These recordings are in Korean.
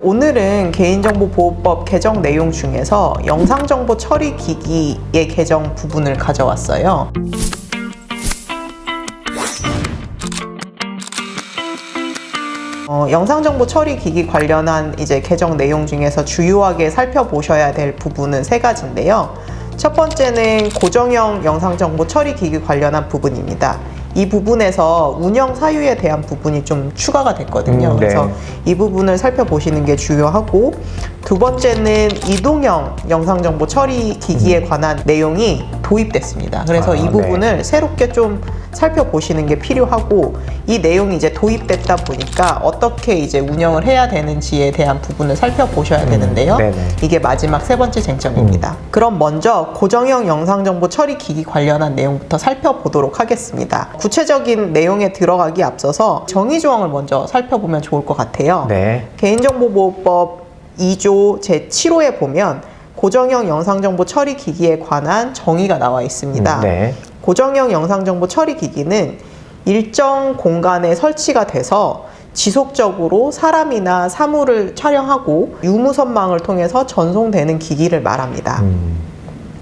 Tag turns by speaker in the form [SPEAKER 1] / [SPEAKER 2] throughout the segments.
[SPEAKER 1] 오늘은 개인정보보호법 개정 내용 중에서 영상정보 처리 기기의 개정 부분을 가져왔어요. 영상정보 처리 기기 관련한 개정 내용 중에서 주요하게 살펴보셔야 될 부분은 세 가지인데요. 첫 번째는 고정형 영상정보 처리 기기 관련한 부분입니다. 이 부분에서 운영 사유에 대한 부분이 좀 추가가 됐거든요. 그래서 이 부분을 살펴보시는 게 중요하고, 두 번째는 이동형 영상정보 처리 기기에 관한 내용이 도입됐습니다. 그래서 이 부분을 새롭게 좀 살펴보시는 게 필요하고, 이 내용이 도입됐다 보니까 어떻게 운영을 해야 되는지에 대한 부분을 살펴보셔야 되는데요. 이게 마지막 세 번째 쟁점입니다. 그럼 먼저 고정형 영상정보 처리 기기 관련한 내용부터 살펴보도록 하겠습니다. 구체적인 내용에 들어가기 앞서서 정의조항을 먼저 살펴보면 좋을 것 같아요. 개인정보보호법 2조 제7호에 보면 고정형 영상정보 처리 기기에 관한 정의가 나와 있습니다. 고정형 영상정보 처리 기기는 일정 공간에 설치가 돼서 지속적으로 사람이나 사물을 촬영하고 유무선망을 통해서 전송되는 기기를 말합니다.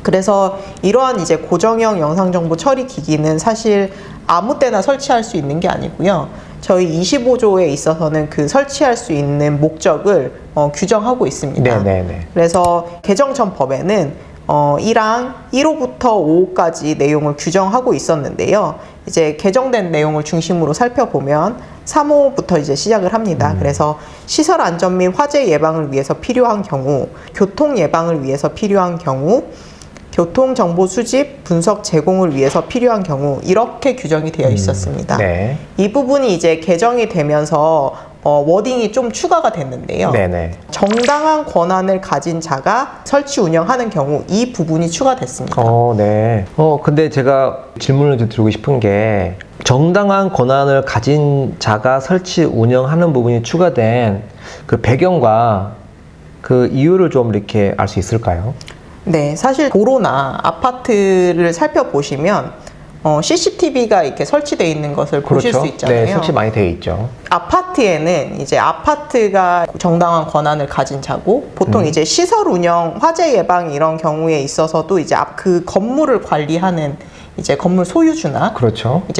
[SPEAKER 1] 그래서 이러한 고정형 영상정보 처리 기기는 사실 아무 때나 설치할 수 있는 게 아니고요. 저희 25조에 있어서는 그 설치할 수 있는 목적을 규정하고 있습니다. 그래서 개정 전 법에는 1항 1호부터 5호까지 내용을 규정하고 있었는데요. 개정된 내용을 중심으로 살펴보면 3호부터 시작을 합니다. 그래서 시설 안전 및 화재 예방을 위해서 필요한 경우, 교통 예방을 위해서 필요한 경우, 교통 정보 수집, 분석 제공을 위해서 필요한 경우, 이렇게 규정이 되어 있었습니다. 이 부분이 개정이 되면서 워딩이 좀 추가가 됐는데요. 정당한 권한을 가진 자가 설치 운영하는 경우, 이 부분이 추가됐습니다.
[SPEAKER 2] 근데 제가 질문을 좀 드리고 싶은 게, 정당한 권한을 가진 자가 설치 운영하는 부분이 추가된 그 배경과 그 이유를 좀 이렇게 알 수 있을까요?
[SPEAKER 1] 네, 사실 도로나 아파트를 살펴보시면 CCTV가 이렇게 설치되어 있는 것을 보실 수 있잖아요.
[SPEAKER 2] 설치 많이 되어 있죠.
[SPEAKER 1] 아파트에는 아파트가 정당한 권한을 가진 자고, 보통 시설 운영, 화재 예방 이런 경우에 있어서도 그 건물을 관리하는 건물 소유주나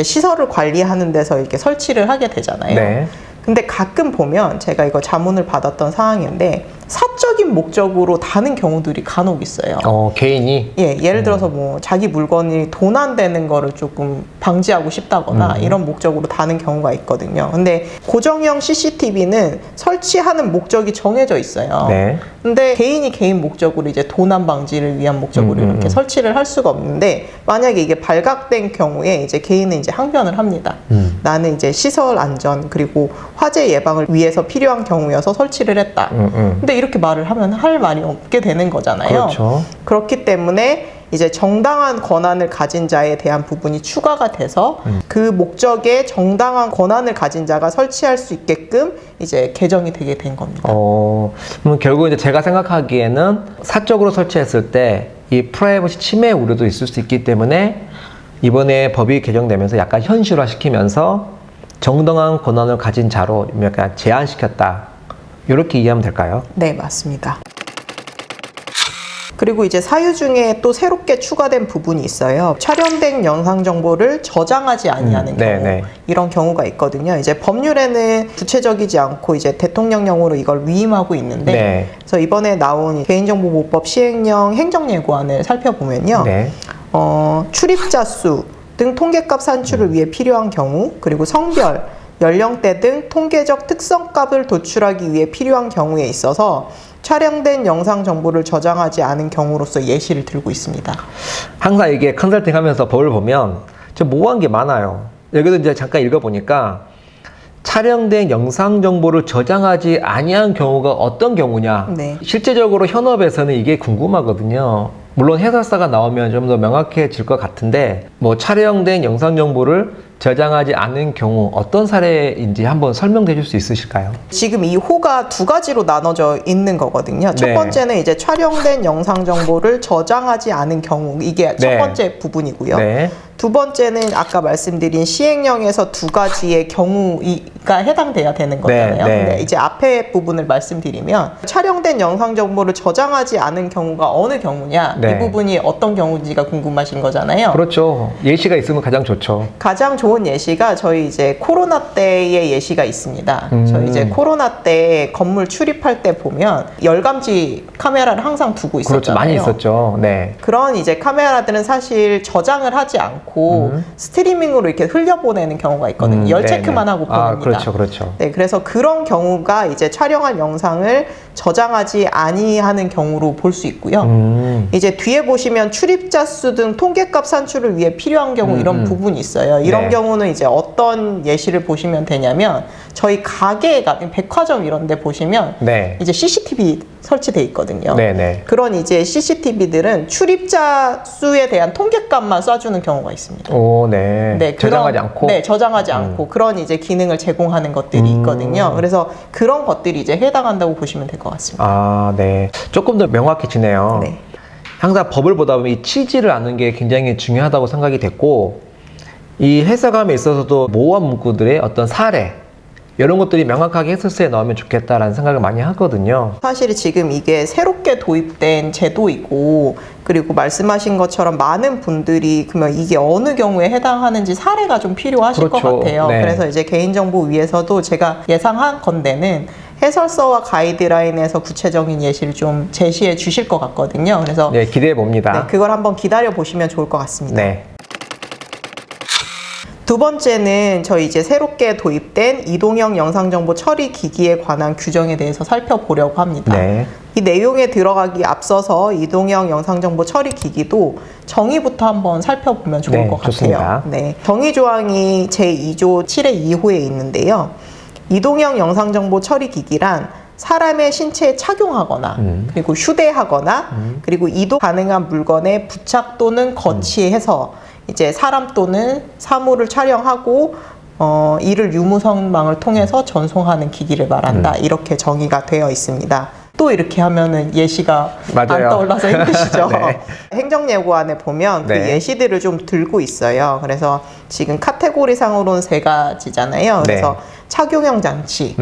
[SPEAKER 1] 시설을 관리하는 데서 이렇게 설치를 하게 되잖아요. 근데 가끔 보면, 제가 이거 자문을 받았던 사항인데, 사적인 목적으로 다는 경우들이 간혹 있어요.
[SPEAKER 2] 개인이?
[SPEAKER 1] 예를 들어서 자기 물건이 도난되는 거를 조금 방지하고 싶다거나 이런 목적으로 다는 경우가 있거든요. 근데 고정형 CCTV는 설치하는 목적이 정해져 있어요. 근데 개인이 개인 목적으로 도난 방지를 위한 목적으로 이렇게 설치를 할 수가 없는데, 만약에 이게 발각된 경우에 개인은 항변을 합니다. 나는 시설 안전 그리고 화재 예방을 위해서 필요한 경우여서 설치를 했다. 근데 이렇게 말을 하면 할 말이 없게 되는 거잖아요. 그렇기 때문에 정당한 권한을 가진 자에 대한 부분이 추가가 돼서 그 목적에 정당한 권한을 가진 자가 설치할 수 있게끔 개정이 되게 된 겁니다.
[SPEAKER 2] 그럼 결국 제가 생각하기에는 사적으로 설치했을 때 이 프라이버시 침해 우려도 있을 수 있기 때문에 이번에 법이 개정되면서 약간 현실화 시키면서 정당한 권한을 가진 자로 약간 제한시켰다, 이렇게 이해하면 될까요? 네,
[SPEAKER 1] 맞습니다. 그리고 사유 중에 또 새롭게 추가된 부분이 있어요. 촬영된 영상 정보를 저장하지 아니하는 경우, 이런 경우가 있거든요. 법률에는 구체적이지 않고 대통령령으로 이걸 위임하고 있는데, 그래서 이번에 나온 개인정보보호법 시행령 행정예고안을 살펴보면요. 출입자 수 등 통계값 산출을 위해 필요한 경우, 그리고 성별, 연령대 등 통계적 특성값을 도출하기 위해 필요한 경우에 있어서 촬영된 영상 정보를 저장하지 않은 경우로서 예시를 들고 있습니다.
[SPEAKER 2] 항상 이게 컨설팅 하면서 법을 보면 좀 모호한 게 많아요. 여기도 잠깐 읽어보니까, 촬영된 영상 정보를 저장하지 아니한 경우가 어떤 경우냐. 실제적으로 현업에서는 이게 궁금하거든요. 물론 해설사가 나오면 좀 더 명확해질 것 같은데, 촬영된 영상 정보를 저장하지 않은 경우 어떤 사례인지 한번 설명해 줄 수 있으실까요?
[SPEAKER 1] 지금 이 호가 두 가지로 나눠져 있는 거거든요. 첫 번째는 촬영된 영상 정보를 저장하지 않은 경우, 이게 첫 번째 부분이고요. 두 번째는 아까 말씀드린 시행령에서 두 가지의 경우가 해당돼야 되는 거잖아요.
[SPEAKER 2] 네.
[SPEAKER 1] 근데 이제 앞에 부분을 말씀드리면 촬영된 영상 정보를 저장하지 않은 경우가 어느 경우냐,
[SPEAKER 2] 네.
[SPEAKER 1] 이 부분이 어떤 경우인지가 궁금하신 거잖아요.
[SPEAKER 2] 그렇죠. 예시가 있으면 가장 좋죠.
[SPEAKER 1] 가장 좋은 예시가 저희 이제 코로나 때의 예시가 있습니다. 저희 이제 코로나 때 건물 출입할 때 보면 열감지 카메라를 항상 두고 있었잖아요.
[SPEAKER 2] 그렇죠. 많이 있었죠. 네.
[SPEAKER 1] 그런 이제 카메라들은 사실 저장을 하지 않고 스트리밍으로 이렇게 흘려보내는 경우가 있거든요. 열 체크만
[SPEAKER 2] 네네.
[SPEAKER 1] 하고 보냅니다.
[SPEAKER 2] 아, 그렇죠, 그렇죠.
[SPEAKER 1] 네, 그래서 그런 경우가 이제 촬영한 영상을 저장하지 아니하는 경우로 볼 수 있고요. 이제 뒤에 보시면 출입자 수 등 통계값 산출을 위해 필요한 경우 이런 부분이 있어요. 이런
[SPEAKER 2] 네.
[SPEAKER 1] 경우는 이제 어떤 예시를 보시면 되냐면 저희 가게, 백화점 이런 데 보시면
[SPEAKER 2] 네.
[SPEAKER 1] 이제 CCTV 설치돼 있거든요.
[SPEAKER 2] 네네.
[SPEAKER 1] 그런 이제 CCTV들은 출입자 수에 대한 통계값만 쏴주는 경우가 있습니다.
[SPEAKER 2] 오, 네.
[SPEAKER 1] 네,
[SPEAKER 2] 저장하지 않고.
[SPEAKER 1] 네, 저장하지 않고 그런 이제 기능을 제공하는 것들이 있거든요. 그래서 그런 것들이 이제 해당한다고 보시면 될 것 같습니다.
[SPEAKER 2] 아, 네. 조금 더 명확해지네요.
[SPEAKER 1] 네.
[SPEAKER 2] 항상 법을 보다 보면 이 취지를 아는 게 굉장히 중요하다고 생각이 됐고, 이 해석함에 있어서도 모호한 문구들의 어떤 사례, 이런 것들이 명확하게 해설서에 넣으면 좋겠다라는 생각을 많이 하거든요.
[SPEAKER 1] 사실 지금 이게 새롭게 도입된 제도이고, 그리고 말씀하신 것처럼 많은 분들이 그러면 이게 어느 경우에 해당하는지 사례가 좀 필요하실
[SPEAKER 2] 그렇죠.
[SPEAKER 1] 것 같아요.
[SPEAKER 2] 네.
[SPEAKER 1] 그래서 이제 개인정보위에서도 제가 예상한 건데는 해설서와 가이드라인에서 구체적인 예시를 좀 제시해 주실 것 같거든요. 그래서
[SPEAKER 2] 네, 기대해 봅니다.
[SPEAKER 1] 네, 그걸 한번 기다려 보시면 좋을 것 같습니다.
[SPEAKER 2] 네.
[SPEAKER 1] 두 번째는 저희 이제 새롭게 도입된 이동형 영상정보 처리 기기에 관한 규정에 대해서 살펴보려고 합니다.
[SPEAKER 2] 네.
[SPEAKER 1] 이 내용에 들어가기 앞서서 이동형 영상정보 처리 기기도 정의부터 한번 살펴보면 좋을
[SPEAKER 2] 네,
[SPEAKER 1] 것
[SPEAKER 2] 좋습니다.
[SPEAKER 1] 같아요. 네, 정의 조항이 제2조 7의 2호에 있는데요. 이동형 영상정보 처리 기기란 사람의 신체에 착용하거나 그리고 휴대하거나 그리고 이동 가능한 물건에 부착 또는 거치해서 이제 사람 또는 사물을 촬영하고 이를 유무선망을 통해서 전송하는 기기를 말한다. 이렇게 정의가 되어 있습니다. 또 이렇게 하면은 예시가
[SPEAKER 2] 맞아요.
[SPEAKER 1] 안 떠올라서 힘드시죠?
[SPEAKER 2] 네.
[SPEAKER 1] 행정예고안에 보면 그
[SPEAKER 2] 네.
[SPEAKER 1] 예시들을 좀 들고 있어요. 그래서 지금 카테고리상으로는 세 가지잖아요. 그래서 착용형 장치,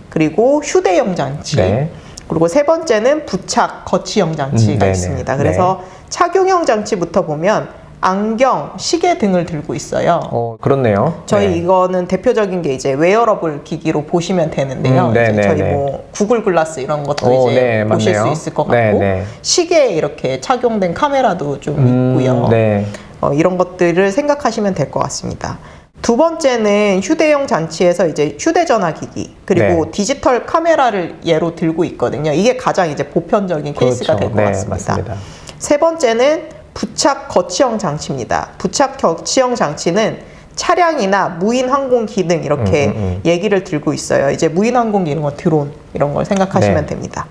[SPEAKER 1] 그리고 휴대용 장치,
[SPEAKER 2] 네.
[SPEAKER 1] 그리고 세 번째는 부착 거치형 장치가
[SPEAKER 2] 네네.
[SPEAKER 1] 있습니다. 그래서 착용형 장치부터 보면 안경, 시계 등을 들고 있어요.
[SPEAKER 2] 그렇네요.
[SPEAKER 1] 저희
[SPEAKER 2] 네.
[SPEAKER 1] 이거는 대표적인 게 이제 웨어러블 기기로 보시면 되는데요. 이제
[SPEAKER 2] 네네네.
[SPEAKER 1] 저희 뭐 구글 글라스 이런 것도 이제
[SPEAKER 2] 네,
[SPEAKER 1] 보실
[SPEAKER 2] 맞네요.
[SPEAKER 1] 수 있을 것 같고
[SPEAKER 2] 네네.
[SPEAKER 1] 시계에 이렇게 착용된 카메라도 좀 있고요.
[SPEAKER 2] 네.
[SPEAKER 1] 이런 것들을 생각하시면 될 것 같습니다. 두 번째는 휴대용 장치에서 이제 휴대전화 기기 그리고
[SPEAKER 2] 네.
[SPEAKER 1] 디지털 카메라를 예로 들고 있거든요. 이게 가장 이제 보편적인 케이스가 될 것
[SPEAKER 2] 네,
[SPEAKER 1] 같습니다.
[SPEAKER 2] 맞습니다.
[SPEAKER 1] 세 번째는 부착 거치형 장치입니다. 부착 거치형 장치는 차량이나 무인 항공 기능 이렇게 얘기를 들고 있어요. 이제 무인 항공 기능은 드론 이런 걸 생각하시면
[SPEAKER 2] 네.
[SPEAKER 1] 됩니다.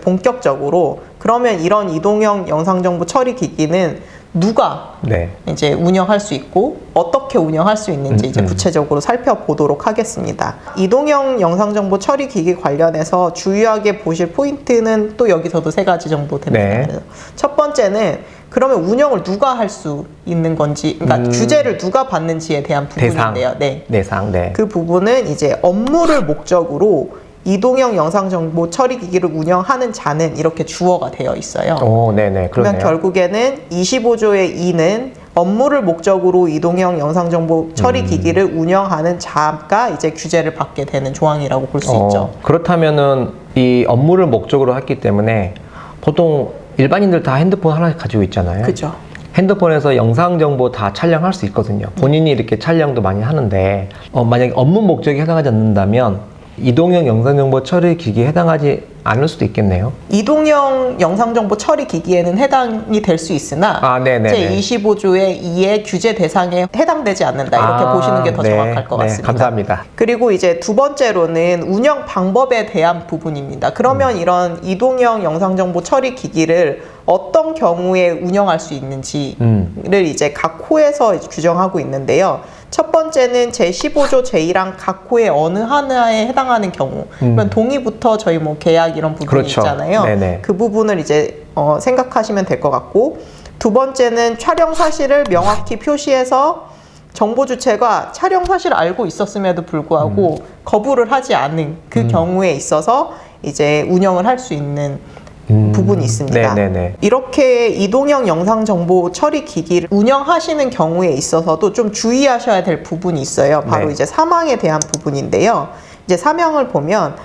[SPEAKER 1] 본격적으로 그러면 이런 이동형 영상정보 처리 기기는 누가
[SPEAKER 2] 네.
[SPEAKER 1] 이제 운영할 수 있고 어떻게 운영할 수 있는지 이제 구체적으로 살펴보도록 하겠습니다. 이동형 영상정보 처리 기기 관련해서 주의하게 보실 포인트는 또 여기서도 세 가지 정도 됩니다.
[SPEAKER 2] 네.
[SPEAKER 1] 그래서 첫 번째는 그러면 운영을 누가 할 수 있는 건지, 그러니까 규제를 누가 받는지에 대한 부분인데요. 네.
[SPEAKER 2] 대상. 네.
[SPEAKER 1] 그 부분은 이제 업무를 목적으로 이동형 영상정보 처리 기기를 운영하는 자는 이렇게 주어가 되어 있어요.
[SPEAKER 2] 네네.
[SPEAKER 1] 그러면
[SPEAKER 2] 그러네요.
[SPEAKER 1] 결국에는 25조의 2는 업무를 목적으로 이동형 영상정보 처리 기기를 운영하는 자가 이제 규제를 받게 되는 조항이라고 볼 수 있죠.
[SPEAKER 2] 그렇다면은 이 업무를 목적으로 했기 때문에 보통 일반인들 다 핸드폰 하나 가지고 있잖아요.
[SPEAKER 1] 그죠.
[SPEAKER 2] 핸드폰에서 영상 정보 다 촬영할 수 있거든요. 본인이 이렇게 촬영도 많이 하는데 만약에 업무 목적에 해당하지 않는다면 이동형 영상정보 처리 기기에 해당하지 않을 수도 있겠네요.
[SPEAKER 1] 이동형 영상정보 처리 기기에는 해당이 될 수 있으나
[SPEAKER 2] 네네네.
[SPEAKER 1] 제25조의 2의 규제 대상에 해당되지 않는다 이렇게 보시는 게 더 정확할 것 같습니다.
[SPEAKER 2] 감사합니다.
[SPEAKER 1] 그리고 이제 두 번째로는 운영 방법에 대한 부분입니다. 그러면 이런 이동형 영상정보 처리 기기를 어떤 경우에 운영할 수 있는지를 이제 각 호에서 이제 규정하고 있는데요. 첫 번째는 제15조 제1항 각 호의 어느 하나에 해당하는 경우, 그러면 동의부터 저희 뭐 계약 이런 부분이
[SPEAKER 2] 그렇죠.
[SPEAKER 1] 있잖아요.
[SPEAKER 2] 네네.
[SPEAKER 1] 그 부분을 이제 생각하시면 될 것 같고, 두 번째는 촬영 사실을 명확히 표시해서 정보 주체가 촬영 사실을 알고 있었음에도 불구하고 거부를 하지 않은 그 경우에 있어서 이제 운영을 할 수 있는 부분이 있습니다.
[SPEAKER 2] 네네네.
[SPEAKER 1] 이렇게 이동형 영상 정보 처리 기기를 운영하시는 경우에 있어서도 좀 주의하셔야 될 부분이 있어요. 바로
[SPEAKER 2] 네.
[SPEAKER 1] 이제 사망에 대한 부분인데요. 이제 사명을 보면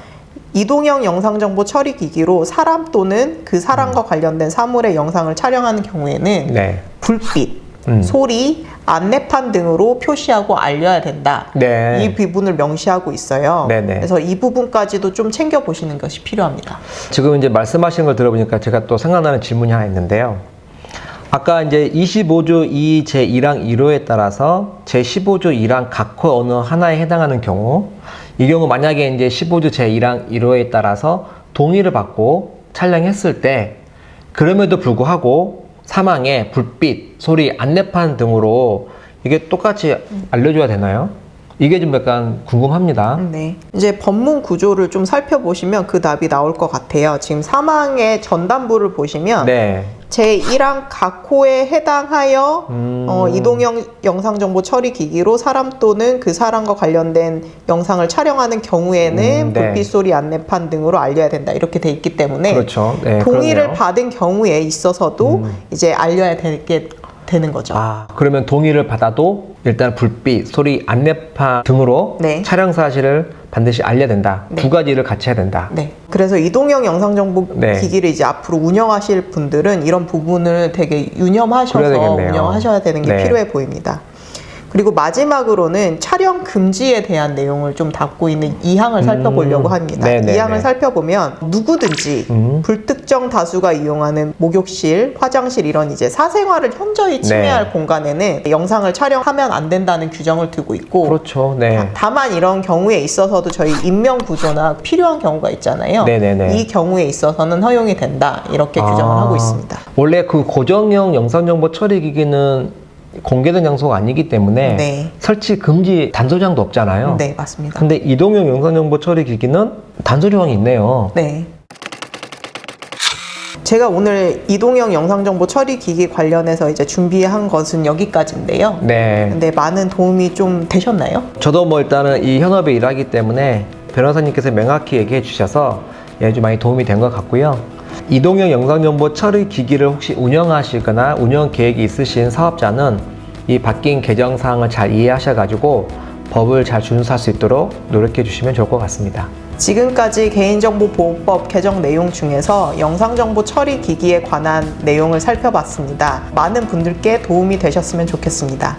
[SPEAKER 1] 이동형 영상 정보 처리 기기로 사람 또는 그 사람과 관련된 사물의 영상을 촬영하는 경우에는
[SPEAKER 2] 네.
[SPEAKER 1] 불빛, 소리, 안내판 등으로 표시하고 알려야 된다.
[SPEAKER 2] 네.
[SPEAKER 1] 이 부분을 명시하고 있어요.
[SPEAKER 2] 네네.
[SPEAKER 1] 그래서 이 부분까지도 좀 챙겨보시는 것이 필요합니다.
[SPEAKER 2] 지금 이제 말씀하신 걸 들어보니까 제가 또 생각나는 질문이 하나 있는데요. 아까 이제 25조 2 제1항 1호에 따라서 제15조 1항 각호 어느 하나에 해당하는 경우, 이 경우 만약에 이제 15조 제1항 1호에 따라서 동의를 받고 촬영했을 때, 그럼에도 불구하고 사망에 불빛, 소리, 안내판 등으로 이게 똑같이 알려줘야 되나요? 이게 좀 약간 궁금합니다.
[SPEAKER 1] 네. 이제 법문 구조를 좀 살펴보시면 그 답이 나올 것 같아요. 지금 사망의 전단부를 보시면
[SPEAKER 2] 네.
[SPEAKER 1] 제1항 각호에 해당하여 이동형 영상정보 처리 기기로 사람 또는 그 사람과 관련된 영상을 촬영하는 경우에는
[SPEAKER 2] 네.
[SPEAKER 1] 불빛, 소리, 안내판 등으로 알려야 된다. 이렇게 돼 있기 때문에
[SPEAKER 2] 그렇죠. 네,
[SPEAKER 1] 동의를
[SPEAKER 2] 그렇네요.
[SPEAKER 1] 받은 경우에 있어서도 이제 알려야 되게 되는 거죠.
[SPEAKER 2] 아, 그러면 동의를 받아도 일단 불빛, 소리, 안내판 등으로
[SPEAKER 1] 네.
[SPEAKER 2] 촬영 사실을 반드시 알려야 된다.
[SPEAKER 1] 네.
[SPEAKER 2] 두 가지를 같이 해야 된다.
[SPEAKER 1] 네. 그래서 이동형 영상정보
[SPEAKER 2] 네.
[SPEAKER 1] 기기를 이제 앞으로 운영하실 분들은 이런 부분을 되게
[SPEAKER 2] 그래야
[SPEAKER 1] 유념하셔서
[SPEAKER 2] 되겠네요.
[SPEAKER 1] 운영하셔야 되는 게
[SPEAKER 2] 네.
[SPEAKER 1] 필요해 보입니다. 그리고 마지막으로는 촬영 금지에 대한 내용을 좀 담고 있는 2항을 살펴보려고 합니다.
[SPEAKER 2] 네네네.
[SPEAKER 1] 2항을 살펴보면 누구든지 불특정 다수가 이용하는 목욕실, 화장실 이런 이제 사생활을 현저히 침해할
[SPEAKER 2] 네.
[SPEAKER 1] 공간에는 영상을 촬영하면 안 된다는 규정을 두고 있고
[SPEAKER 2] 그렇죠. 네.
[SPEAKER 1] 다만 이런 경우에 있어서도 저희 인명 구조나 필요한 경우가 있잖아요.
[SPEAKER 2] 네네네.
[SPEAKER 1] 이 경우에 있어서는 허용이 된다 이렇게 규정을 하고 있습니다.
[SPEAKER 2] 원래 그 고정형 영상정보 처리 기기는 공개된 장소가 아니기 때문에
[SPEAKER 1] 네.
[SPEAKER 2] 설치 금지 단소장도 없잖아요.
[SPEAKER 1] 네, 맞습니다.
[SPEAKER 2] 근데 이동형 영상정보 처리 기기는 단소조항이 있네요.
[SPEAKER 1] 네. 제가 오늘 이동형 영상정보 처리 기기 관련해서 이제 준비한 것은 여기까지인데요.
[SPEAKER 2] 네.
[SPEAKER 1] 근데 많은 도움이 좀 되셨나요?
[SPEAKER 2] 저도 뭐 일단은 이 현업에 일하기 때문에 변호사님께서 명확히 얘기해 주셔서 좀 많이 도움이 된 것 같고요. 이동형 영상정보 처리 기기를 혹시 운영하시거나 운영 계획이 있으신 사업자는 이 바뀐 개정사항을 잘 이해하셔가지고 법을 잘 준수할 수 있도록 노력해 주시면 좋을 것 같습니다.
[SPEAKER 1] 지금까지 개인정보보호법 개정 내용 중에서 영상정보 처리 기기에 관한 내용을 살펴봤습니다. 많은 분들께 도움이 되셨으면 좋겠습니다.